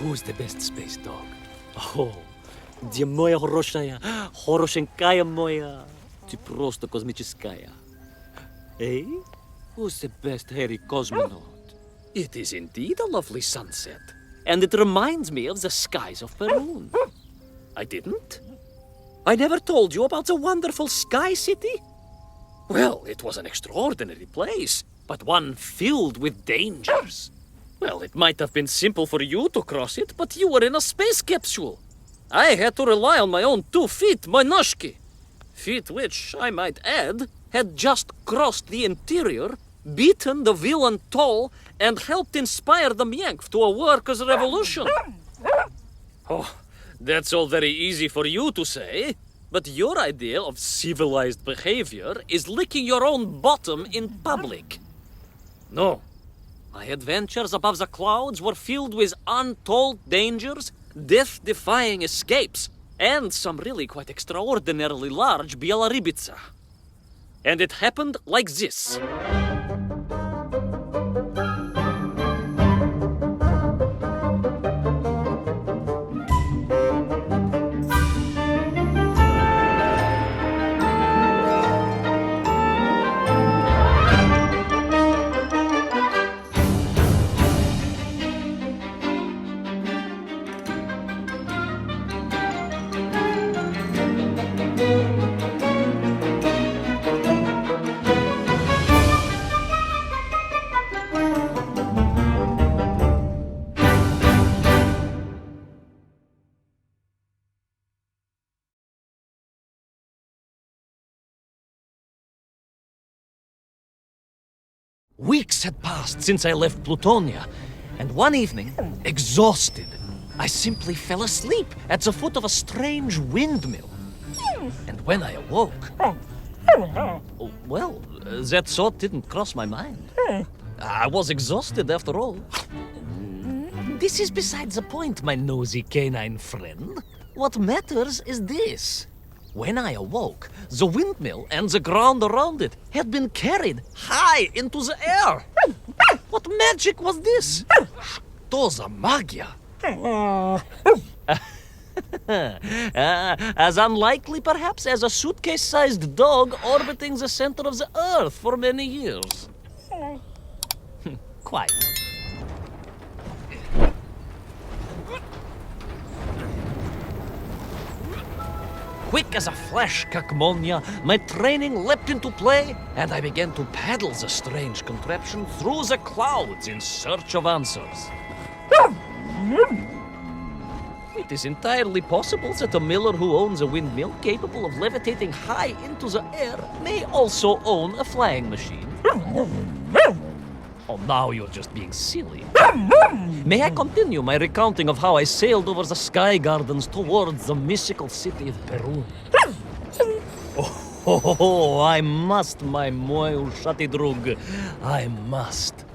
Who's the best space dog? Oh, где моя хорошая, хорошенькая моя, ты просто космическая. Eh? Who's the best hairy cosmonaut? It is indeed a lovely sunset, and it reminds me of the skies of Peru. I didn't? I never told you about the wonderful Sky City? Well, it was an extraordinary place, but one filled with dangers. Well, it might have been simple for you to cross it, but you were in a space capsule. I had to rely on my own 2 feet, my noshki. Feet which, I might add, had just crossed the interior, beaten the villain Toll, and helped inspire the Myank to a workers' revolution. Oh, that's all very easy for you to say, but your idea of civilized behavior is licking your own bottom in public. No. My adventures above the clouds were filled with untold dangers, death-defying escapes, and some really quite extraordinarily large Bielorybitsa. And it happened like this. Weeks had passed since I left Plutonia, and one evening, exhausted, I simply fell asleep at the foot of a strange windmill. And when I awoke, well, that thought didn't cross my mind. I was exhausted after all. This is beside the point, my nosy canine friend. What matters is this. When I awoke, the windmill and the ground around it had been carried high into the air. What magic was this? Что за магия? As unlikely, perhaps, as a suitcase-sized dog orbiting the center of the Earth for many years. Quite. Quick as a flash, Kakmonia, my training leapt into play, and I began to paddle the strange contraption through the clouds in search of answers. It is entirely possible that a miller who owns a windmill capable of levitating high into the air may also own a flying machine. Oh, now you're just being silly. May I continue my recounting of how I sailed over the sky gardens towards the mystical city of Peru? Oh, I must, my moj ušati drug. I must.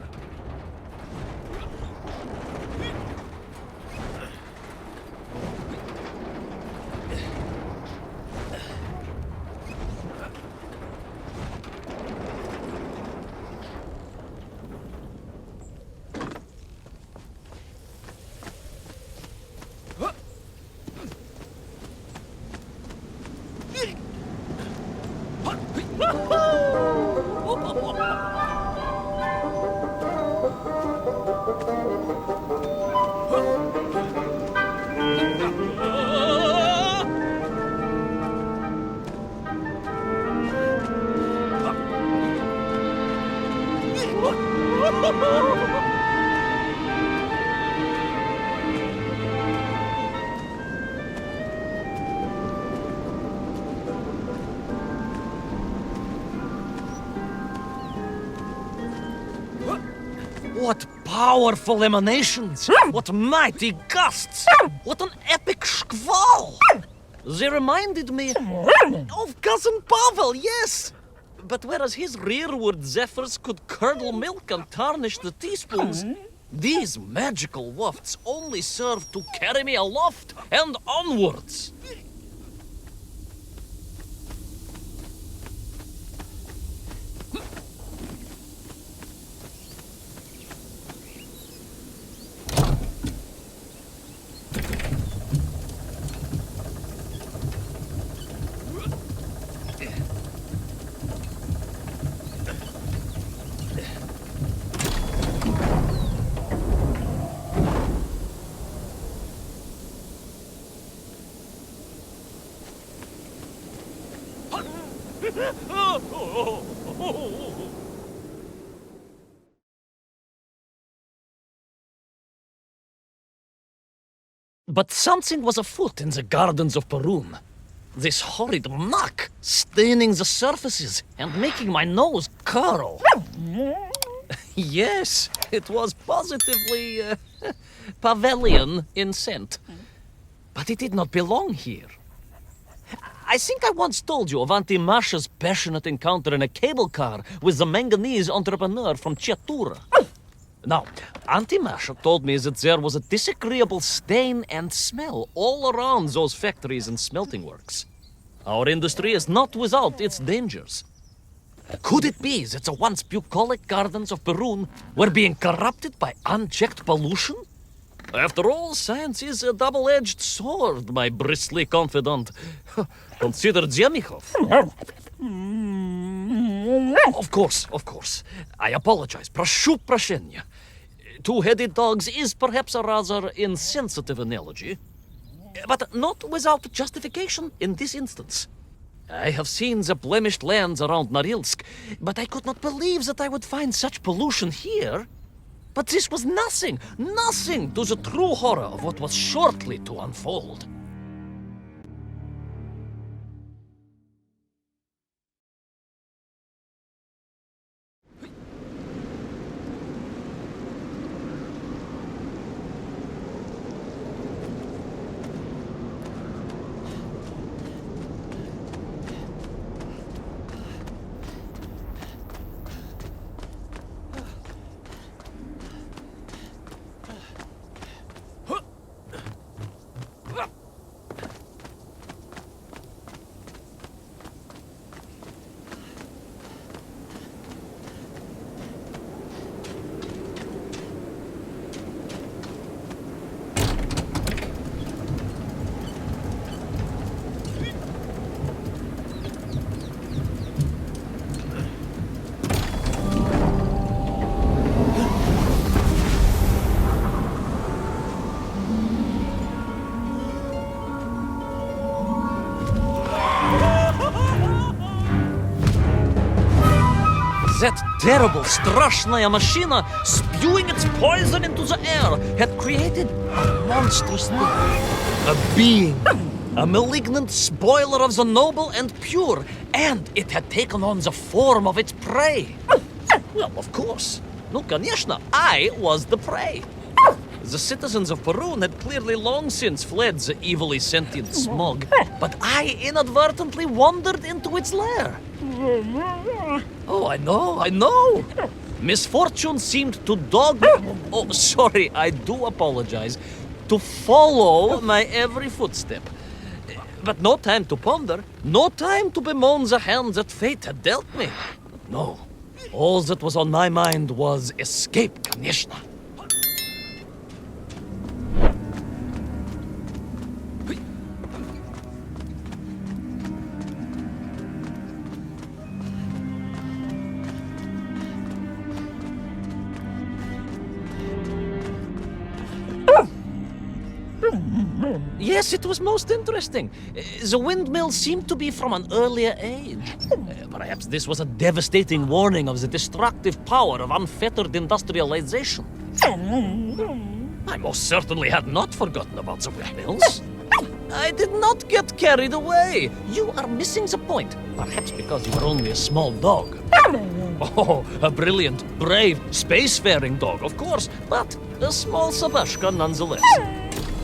What powerful emanations! What mighty gusts! What an epic shkval! They reminded me of Cousin Pavel, yes! But whereas his rearward zephyrs could curdle milk and tarnish the teaspoons, these magical wafts only serve to carry me aloft and onwards. But something was afoot in the gardens of Perun. This horrid muck staining the surfaces and making my nose curl. Yes, it was positively pavilion in scent. But it did not belong here. I think I once told you of Auntie Masha's passionate encounter in a cable car with the manganese entrepreneur from Chiatura. Now, Auntie Masha told me that there was a disagreeable stain and smell all around those factories and smelting works. Our industry is not without its dangers. Could it be that the once bucolic gardens of Perun were being corrupted by unchecked pollution? After all, science is a double-edged sword, my bristly confidant. Consider Zemichov. Of course. I apologize. Прошу прощения. Two-headed dogs is perhaps a rather insensitive analogy, but not without justification in this instance. I have seen the blemished lands around Norilsk, but I could not believe that I would find such pollution here. But this was nothing to the true horror of what was shortly to unfold. That terrible, straszная machina, spewing its poison into the air, had created a monstrous thing. A being. A malignant spoiler of the noble and pure. And it had taken on the form of its prey. Well, of course. No, конечно, I was the prey. The citizens of Perun had clearly long since fled the evilly sentient smog, but I inadvertently wandered into its lair. Oh, I know. Misfortune seemed to dog me. Oh, sorry, I do apologize. To follow my every footstep. But no time to ponder, no time to bemoan the hand that fate had dealt me. No, all that was on my mind was escape, конечно. Yes, it was most interesting. The windmill seemed to be from an earlier age. Perhaps this was a devastating warning of the destructive power of unfettered industrialization. I most certainly had not forgotten about the windmills. I did not get carried away. You are missing the point. Perhaps because you are only a small dog. Oh, a brilliant, brave, spacefaring dog, of course, but a small Sabashka nonetheless.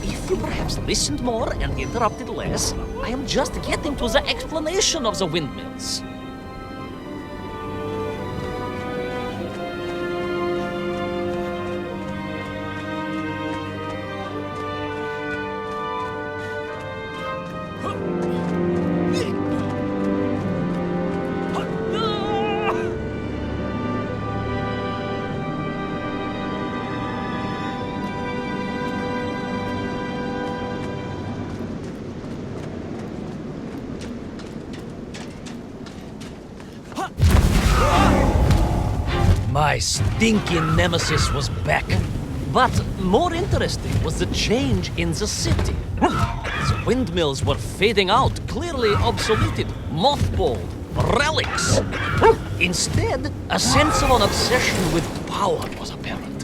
If you perhaps listened more and interrupted less, I am just getting to the explanation of the windmills. My stinking nemesis was back. But more interesting was the change in the city. The windmills were fading out, clearly obsoleted, mothballed. relics. Instead, a sense of an obsession with power was apparent.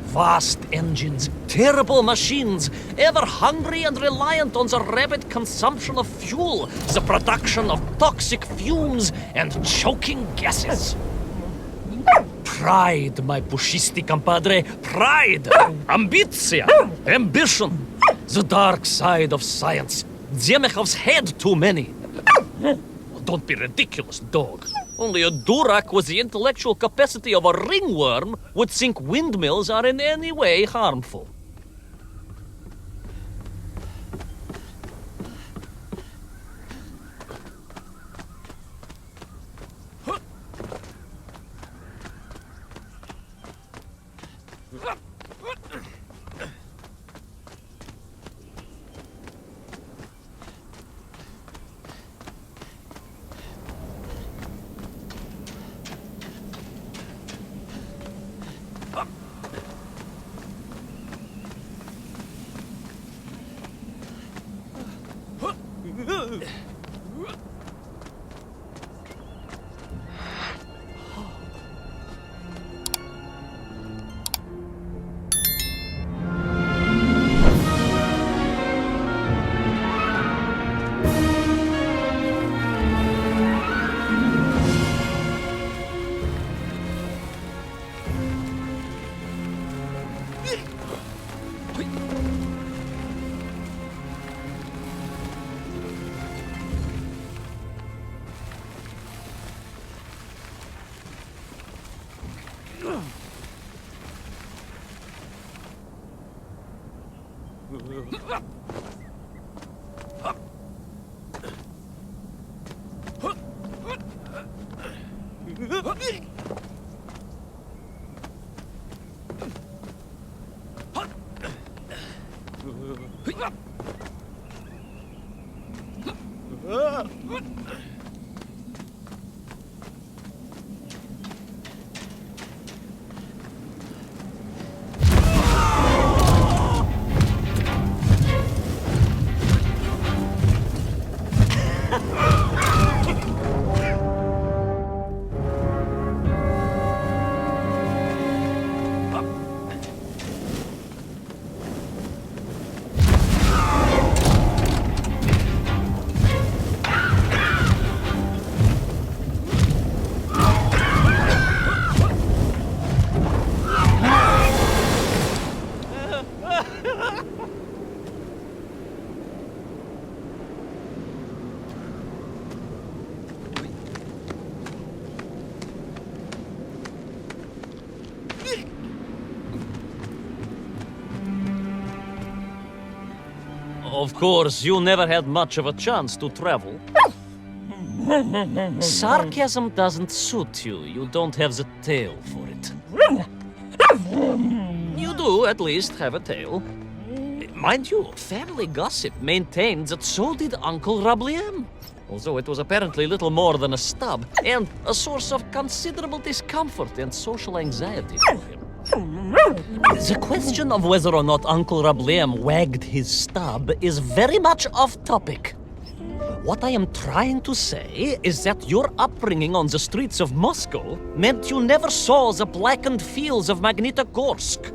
Vast engines, terrible machines, ever hungry and reliant on the rapid consumption of fuel, the production of toxic fumes and choking gases. Pride, my pushisti compadre, pride, ambitia, ambition, the dark side of science. Zemechov's had too many. Don't be ridiculous, dog. Only a Durak with the intellectual capacity of a ringworm would think windmills are in any way harmful. Of course, you never had much of a chance to travel. Sarcasm doesn't suit you. You don't have the tail for it. You do, at least, have a tail. Mind you, family gossip maintained that so did Uncle Rabliem, although it was apparently little more than a stub, and a source of considerable discomfort and social anxiety for him. The question of whether or not Uncle Rabliem wagged his stub is very much off topic. What I am trying to say is that your upbringing on the streets of Moscow meant you never saw the blackened fields of Magnitogorsk,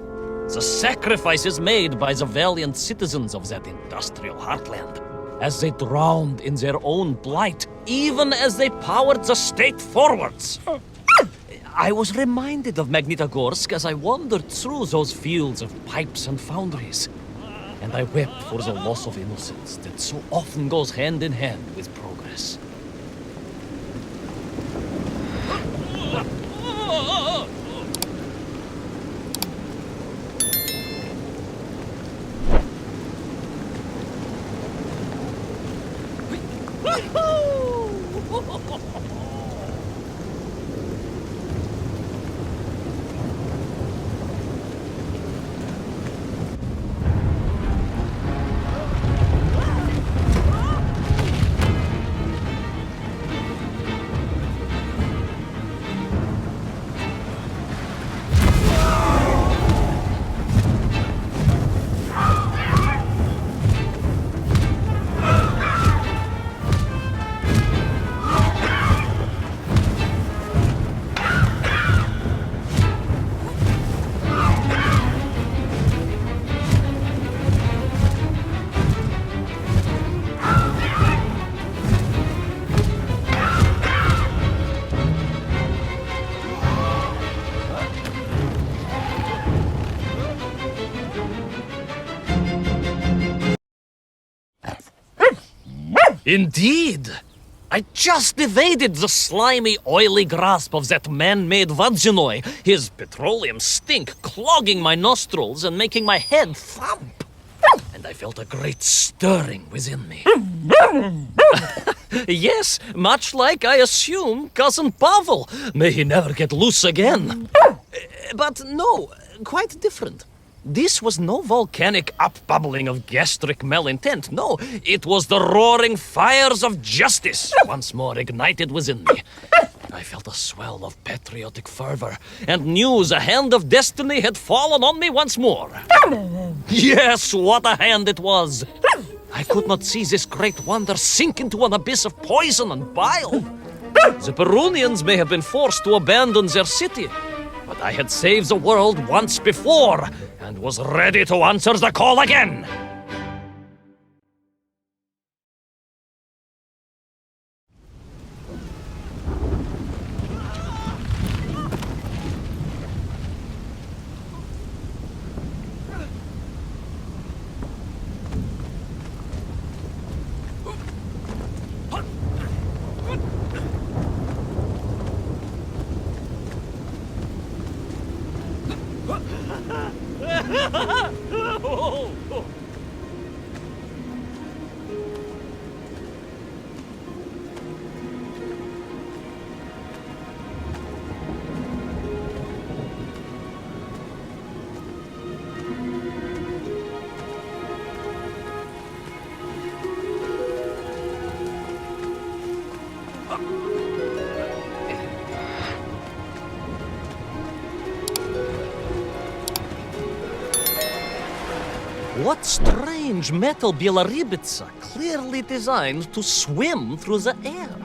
the sacrifices made by the valiant citizens of that industrial heartland, as they drowned in their own blight, even as they powered the state forwards. I was reminded of Magnitogorsk as I wandered through those fields of pipes and foundries, and I wept for the loss of innocence that so often goes hand in hand with progress. Indeed. I just evaded the slimy, oily grasp of that man-made Vadzinoi, his petroleum stink clogging my nostrils and making my head thump. And I felt a great stirring within me. Yes, much like, I assume, Cousin Pavel. May he never get loose again. But no, quite different. This was no volcanic upbubbling of gastric malintent. No, it was the roaring fires of justice once more ignited within me. I felt a swell of patriotic fervor and knew the hand of destiny had fallen on me once more. Yes, what a hand it was! I could not see this great wonder sink into an abyss of poison and bile. The Perunians may have been forced to abandon their city, but I had saved the world once before and was ready to answer the call again. What strange metal Bielaribitsa clearly designed to swim through the air?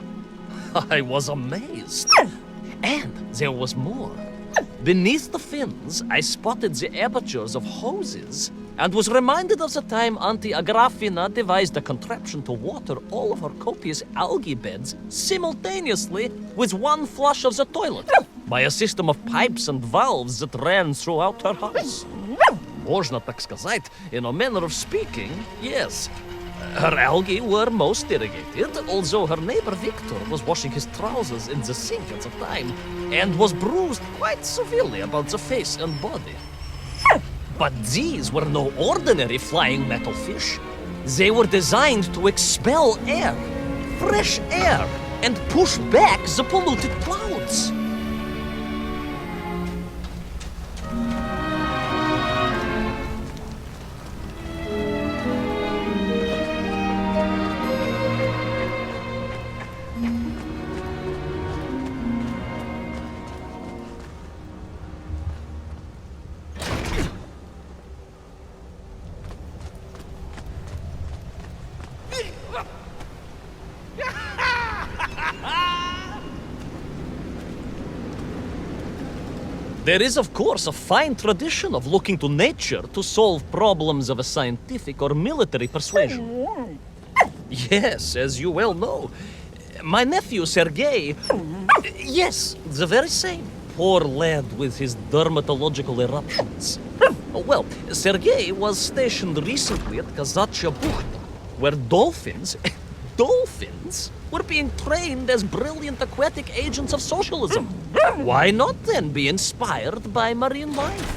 I was amazed. And there was more. Beneath the fins, I spotted the apertures of hoses and was reminded of the time Auntie Agrafina devised a contraption to water all of her copious algae beds simultaneously with one flush of the toilet by a system of pipes and valves that ran throughout her house. Можно так сказать, in a manner of speaking, yes. Her algae were most irrigated, although her neighbor Victor was washing his trousers in the sink at the time and was bruised quite severely about the face and body. But these were no ordinary flying metal fish. They were designed to expel air, fresh air, and push back the polluted clouds. There is, of course, a fine tradition of looking to nature to solve problems of a scientific or military persuasion. Yes, as you well know. My nephew, Sergei... Yes, the very same. Poor lad with his dermatological eruptions. Well, Sergei was stationed recently at Kazachya Bucht, where dolphins... dolphins were being trained as brilliant aquatic agents of socialism. Why not then be inspired by marine life?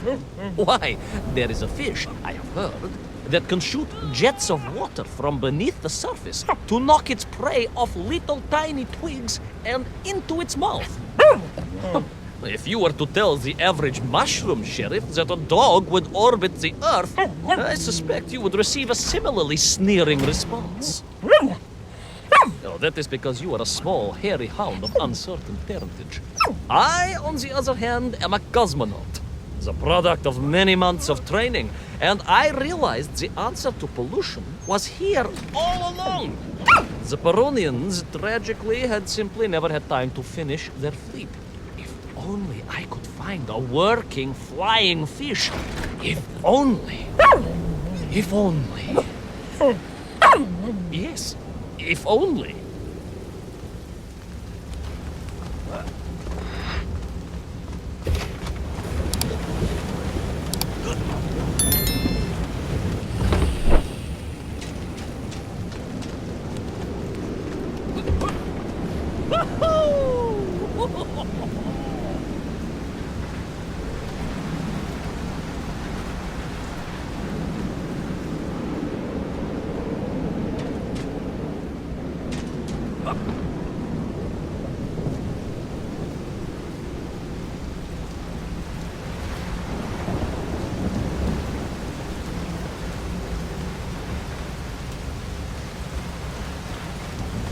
Why, there is a fish, I have heard, that can shoot jets of water from beneath the surface to knock its prey off little tiny twigs and into its mouth. If you were to tell the average mushroom sheriff that a dog would orbit the earth, I suspect you would receive a similarly sneering response. No, that is because you are a small, hairy hound of uncertain parentage. I, on the other hand, am a cosmonaut, the product of many months of training, and I realized the answer to pollution was here all along. The Peronians, tragically, had simply never had time to finish their fleet. If only I could find a working flying fish. If only. If only. Yes. If only.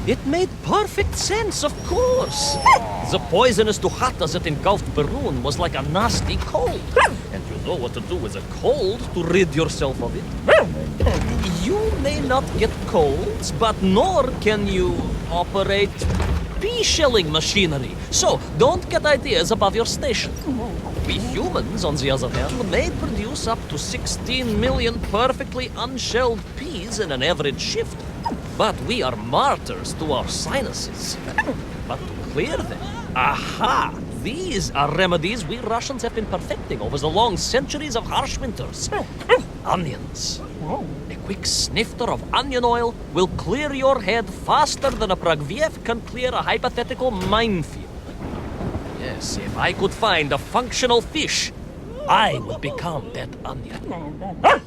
It made perfect sense, of course. The poisonous Duchata that engulfed Barun was like a nasty cold. And you know what to do with a cold to rid yourself of it. You may not get colds, but nor can you operate pea-shelling machinery. So don't get ideas above your station. We humans, on the other hand, may produce up to 16 million perfectly unshelled peas in an average shift. But we are martyrs to our sinuses. But to clear them, aha! These are remedies we Russians have been perfecting over the long centuries of harsh winters. Onions. A quick snifter of onion oil will clear your head faster than a Pragviev can clear a hypothetical minefield. Yes, if I could find a functional fish, I would become that onion.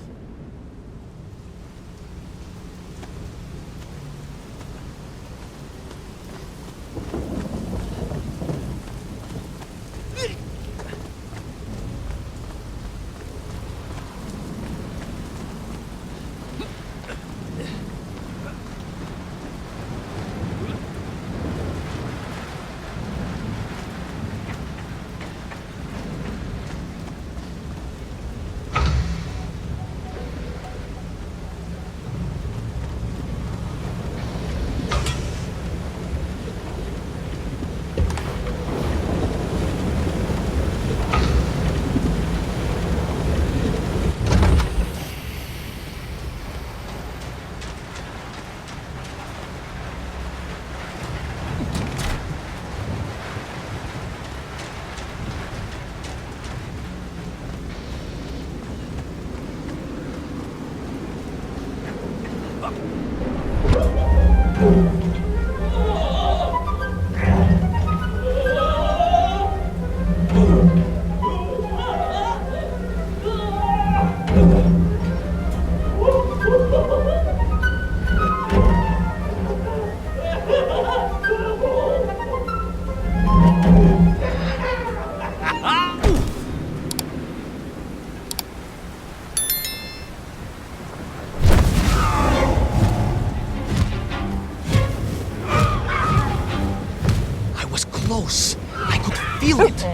Close. I could feel it.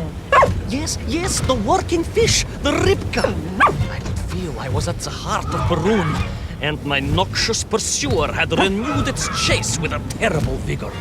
Yes, the working fish, the ribka. I could feel I was at the heart of Barun, and my noxious pursuer had renewed its chase with a terrible vigor.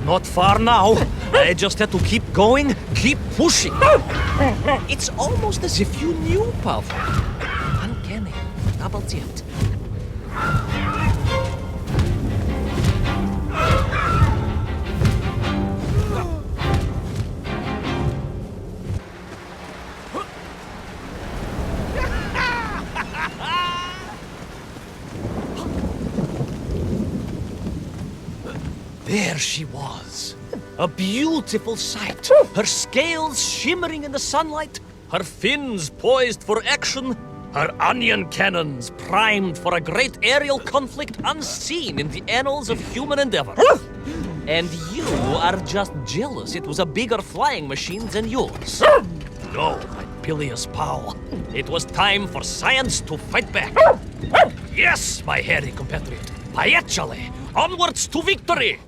Not far now. I just had to keep going, keep pushing. It's almost as if you knew, Pavel. Uncanny. Double jet. There she was, a beautiful sight, her scales shimmering in the sunlight, her fins poised for action, her onion cannons primed for a great aerial conflict unseen in the annals of human endeavor. And you are just jealous it was a bigger flying machine than yours. No, my bilious pal, it was time for science to fight back. Yes, my hairy compatriot, Paechale, onwards to victory!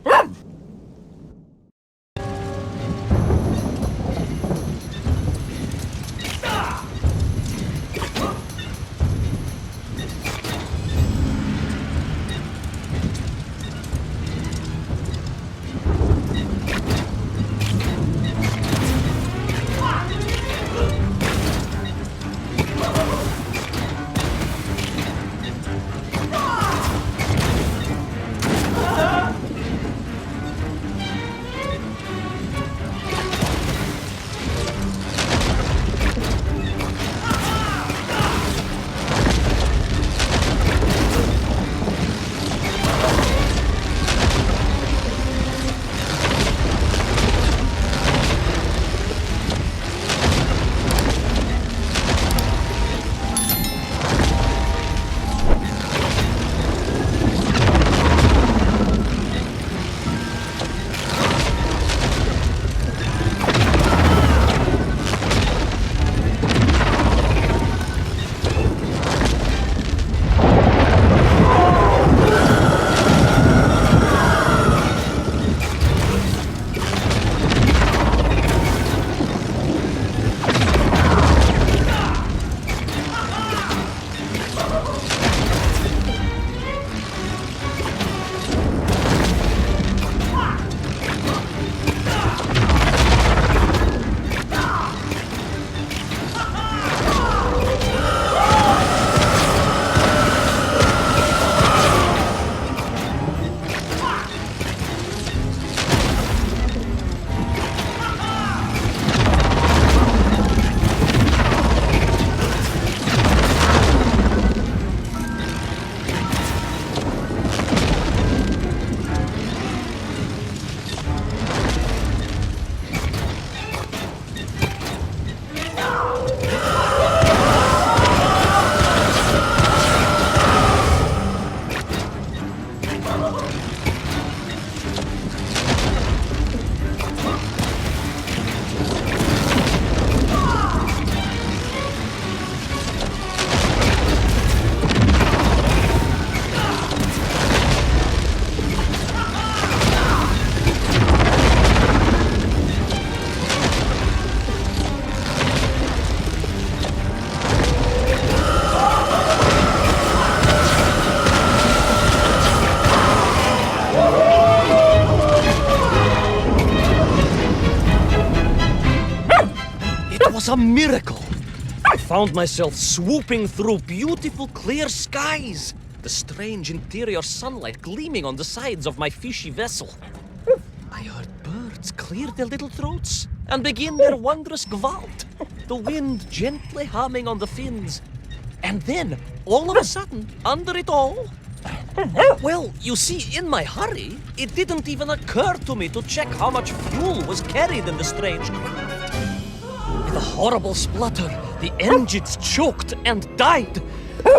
was a miracle. I found myself swooping through beautiful clear skies, the strange interior sunlight gleaming on the sides of my fishy vessel. I heard birds clear their little throats and begin their wondrous gvalt, the wind gently humming on the fins. And then, all of a sudden, under it all, well, you see, in my hurry, it didn't even occur to me to check how much fuel was carried in the strange craft. With a horrible splutter, the engines choked and died.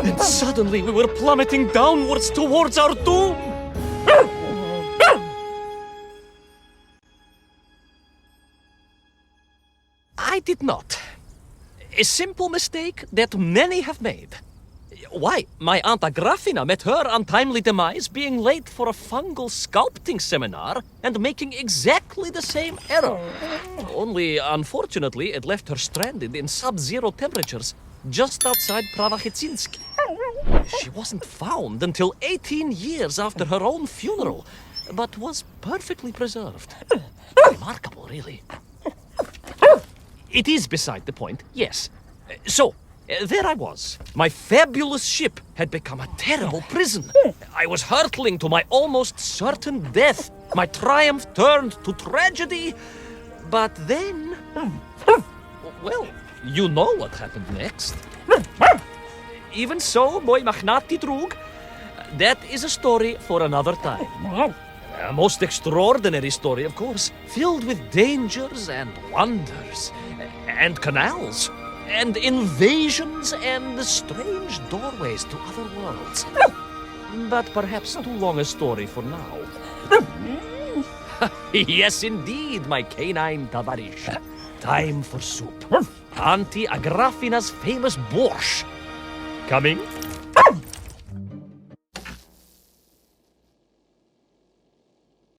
And suddenly we were plummeting downwards towards our doom. I did not. A simple mistake that many have made. Why, my Aunt Agrafina met her untimely demise being late for a fungal sculpting seminar and making exactly the same error. Only, unfortunately, it left her stranded in sub-zero temperatures just outside Pravachitsinsk. She wasn't found until 18 years after her own funeral, but was perfectly preserved. Remarkable, really. It is beside the point, yes. So, there I was. My fabulous ship had become a terrible prison. I was hurtling to my almost certain death. My triumph turned to tragedy. But then... Well, you know what happened next. Even so, moi magnati drug, that is a story for another time. A most extraordinary story, of course, filled with dangers and wonders, and canals, and invasions, and strange doorways to other worlds. But perhaps too long a story for now. Yes, indeed, my canine tavarish. Time for soup. Auntie Agrafina's famous borscht. Coming